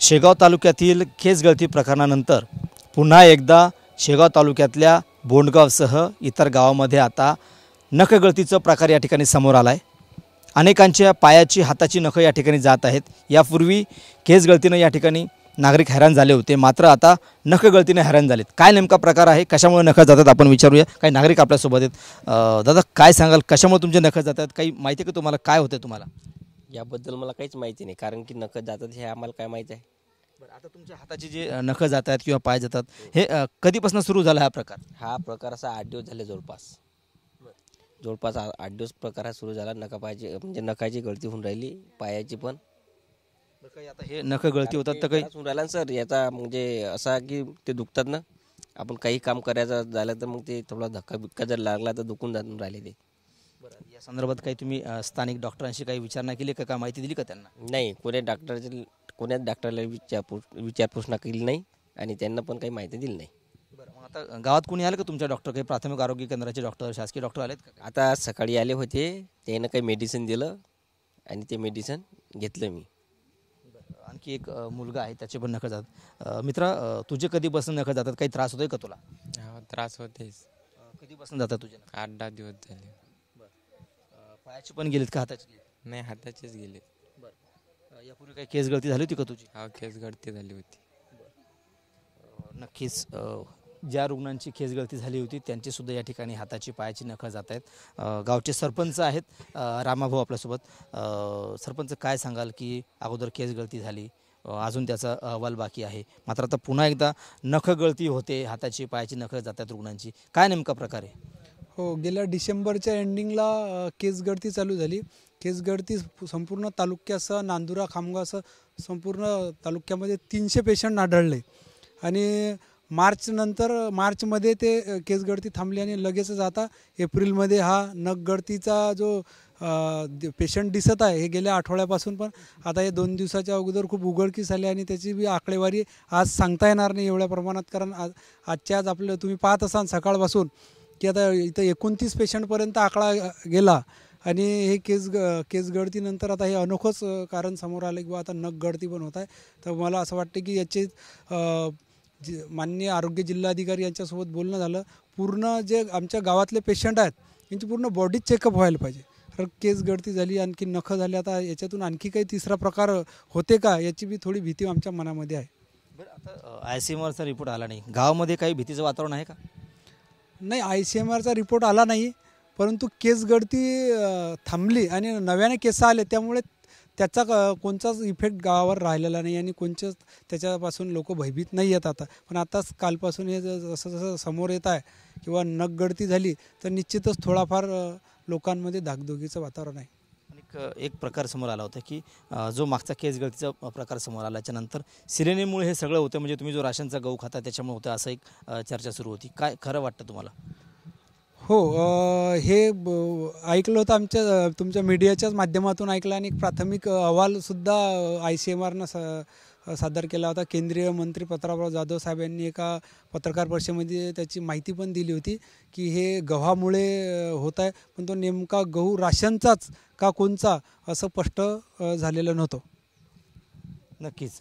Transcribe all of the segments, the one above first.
शेगाव तालुक्यातील केस गळती प्रकरणानंतर पुन्हा एकदा शेगाव तालुक्यातल्या बोंडगावसह इतर गावामध्ये आता नखगळतीचा प्रकार या ठिकाणी समोर आला आहे। अनेकांच्या पायाची हाताची नख या ठिकाणी जात आहेत। यापूर्वी केस गळतीने या ठिकाणी नागरिक हैराण झाले होते, मात्र आता नखगळतीने हैराण झालेत। काय नेमका प्रकार आहे, कशामुळे नख जातात आपण विचारूया। काही नागरिक आपल्या सोबत आहेत। दादा काय सांगाल, कशामुळे तुमचे नख जातात? काही माहिती आहे का तुम्हाला, काय होते तुम्हाला? याबद्दल मला काहीच माहिती नाही, कारण की नख जातात हे आम्हाला काय माहिती आहे। बरं, आता तुमच्या हाताची जे नख जातात किंवा पाय जातात हे कधीपासून सुरू झाला हा प्रकार? हा प्रकार असा 8 दिवस झाले जवळपास 8 दिवस प्रकार हा सुरू झाला। नखापायची म्हणजे नखाची गळती होऊन राहिली, पायाची पण। काही आता हे नख गळती होतात तर काही होऊन राहिला सर, याचा म्हणजे असा की ते दुखतात ना, आपण काही काम करायचं झालं तर मग ते थोडा धक्का बिक्का जर लागला तर दुखून जाऊन राहिले ते। बरं, या संदर्भात काही तुम्ही स्थानिक डॉक्टरांशी काही विचारणा केली का, माहिती दिली का त्यांना? नाही, कोण्याच डॉक्टरला विचारपूस केली नाही आणि त्यांना पण काही माहिती दिली नाही। बरं, मग आता गावात कोणी आलं का तुमच्या डॉक्टर, काही प्राथमिक आरोग्य केंद्राचे डॉक्टर, शासकीय डॉक्टर आलेत का? आता सकाळी आले होते, त्यानं काही मेडिसिन दिलं आणि ते मेडिसिन घेतलं मी। आणखी एक मुलगा आहे, त्याचे पण नख जातात। मित्रा, तुझे कधीपासून नख जातात? काही त्रास होतोय का तुला? त्रास होतेच। कधीपासून जातात तुझे नख? 8-10 दिवस झाले। पायाचे पण गेलेत का हाताचे गेलेत? नाही, हाताचेच गेले। बरं, यापूर्वी काही केस गळती झाली होती का तुझी? हा, केस गळती झाली होती। नक्कीच ज्या रुग्णांची केस गळती झाली होती त्यांची सुद्धा या ठिकाणी हाताची पायाची नखं जात आहेत। गावचे सरपंच आहेत रामाभाऊ आपल्यासोबत। सरपंच, काय सांगाल की अगोदर केस गळती झाली, अजून त्याचा अहवाल बाकी आहे, मात्र आता पुन्हा एकदा नख गळती होते, हाताची पायाची नखं जातात रुग्णांची, काय नेमका प्रकार आहे? हो, गेल्या डिसेंबरच्या एंडिंगला केस गळती चालू झाली। केस गळती संपूर्ण तालुक्यासह नांदुरा खामगावसह संपूर्ण तालुक्यामध्ये 300 पेशंट आढळले आणि मार्चमध्ये ते केस गळती थांबली आणि लगेचच आता एप्रिलमध्ये हा नख गळतीचा जो पेशंट दिसत आहे हे गेल्या आठवड्यापासून, पण आता हे 2 दिवसाच्या अगोदर खूप उघडकीस आले आणि त्याची बी आकडेवारी आज सांगता येणार नाही एवढ्या प्रमाणात, कारण आजच्या आज आपलं तुम्ही पाहत असाल सकाळपासून की आता इथं 29 पेशंटपर्यंत आकडा गेला आणि हे केस गळतीनंतर आता हे अनोखंच कारण समोर आलं की आता नख गळती पण होत आहे। तर मला असं वाटतं की याचे माननीय आरोग्य जिल्हाधिकारी यांच्यासोबत बोलणं झालं, पूर्ण जे आमच्या गावातले पेशंट आहेत यांची पूर्ण बॉडी चेकअप व्हायला पाहिजे। तर केस गळती झाली, आणखी नख झाली, आता याच्यातून आणखी काही तिसरा प्रकार होते का याची बी थोडी भीती आमच्या मनामध्ये आहे। बरं, आता ICMRचा रिपोर्ट आला नाही, गावामध्ये काही भीतीचं वातावरण आहे का? नाही, ICMRचा रिपोर्ट आला नाही, परंतु केस गळती थांबली आणि नव्याने केस आले, त्यामुळे त्याचा कोणताच इफेक्ट गावावर राहिलेला नाही आणि कोणच्याच त्याच्यापासून लोक भयभीत नाही आहेत आता। पण आताच कालपासून हे जसं जसं समोर येत आहे किंवा नख गळती झाली तर निश्चितच थोडाफार लोकांमध्ये धाकधुकीचं वातावरण आहे। एक प्रकार समोर आला होता की जो मागचा केस गळतीचा प्रकार समोर आल्याच्यानंतर सिलेनियममुळे हे सगळं होतं, म्हणजे तुम्ही जो राशनचा गहू खाता त्याच्यामुळे होतं, असं एक चर्चा सुरू होती। काय खरं वाटतं तुम्हाला? हो, हे ऐकलं होतं, तुमच्या मीडियाच्याच माध्यमातून ऐकलं आणि एक प्राथमिक अहवालसुद्धा ICMRनं सादर केला होता। केंद्रीय मंत्री प्रतापराव जाधव साहेब यांनी एका पत्रकार परिषदेमध्ये त्याची माहिती पण दिली होती की हे गव्हामुळे होत आहे, पण तो नेमका गहू राशनचाच का कोणचा असं स्पष्ट झालेलं नव्हतं। नक्कीच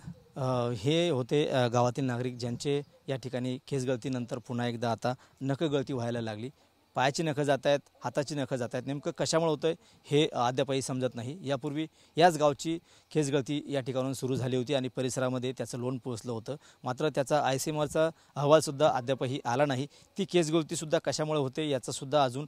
हे होते गावातील नागरिक ज्यांचे या ठिकाणी केस गळतीनंतर पुन्हा एकदा आता नख गळती व्हायला लागली। पायाची नखं जात आहेत, हाताची नखं जात आहेत, नेमकं कशामुळे होतं आहे हे अद्यापही समजत नाही। यापूर्वी याच गावची केस गळती या ठिकाणून सुरू झाली होती आणि परिसरामध्ये त्याचं लोण पोचलं होतं, मात्र त्याचा ICMRचा अहवालसुद्धा अद्यापही आला नाही। ती केस गळतीसुद्धा कशामुळे होते याचंसुद्धा अजून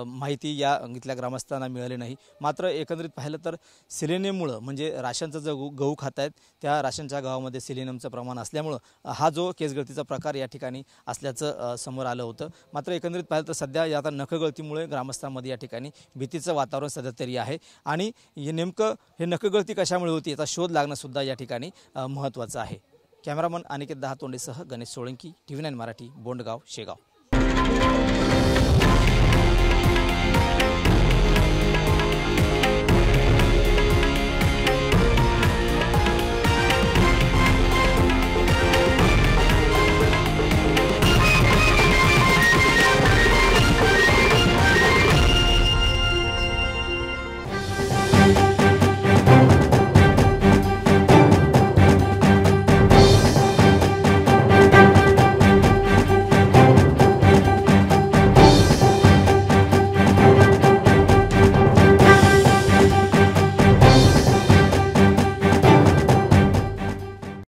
माहिती या इथल्या ग्रामस्थांना मिळाली नाही। मात्र एकंदरीत पाहिलं तर सिलेनियममुळं, म्हणजे राशनचा जो गहू खात आहेत त्या राशनच्या गव्हामध्ये सिलेनियमचं प्रमाण असल्यामुळं हा जो केस गळतीचा प्रकार या ठिकाणी असल्याचं समोर आलं होतं। मात्र एकंदरीत पाहिलं तर सध्या आता नखगळतीमुळे ग्रामस्थांमध्ये या ठिकाणी भीतीचं वातावरण सध्या तरी आहे आणि नेमकं हे नखगळती कशामुळे होती याचा शोध लागणं सुद्धा या ठिकाणी महत्त्वाचं आहे। कॅमेरामन अनिकेत दहातोंडेसह गणेश सोळंकी, TV9 मराठी, बोंडगाव, शेगाव।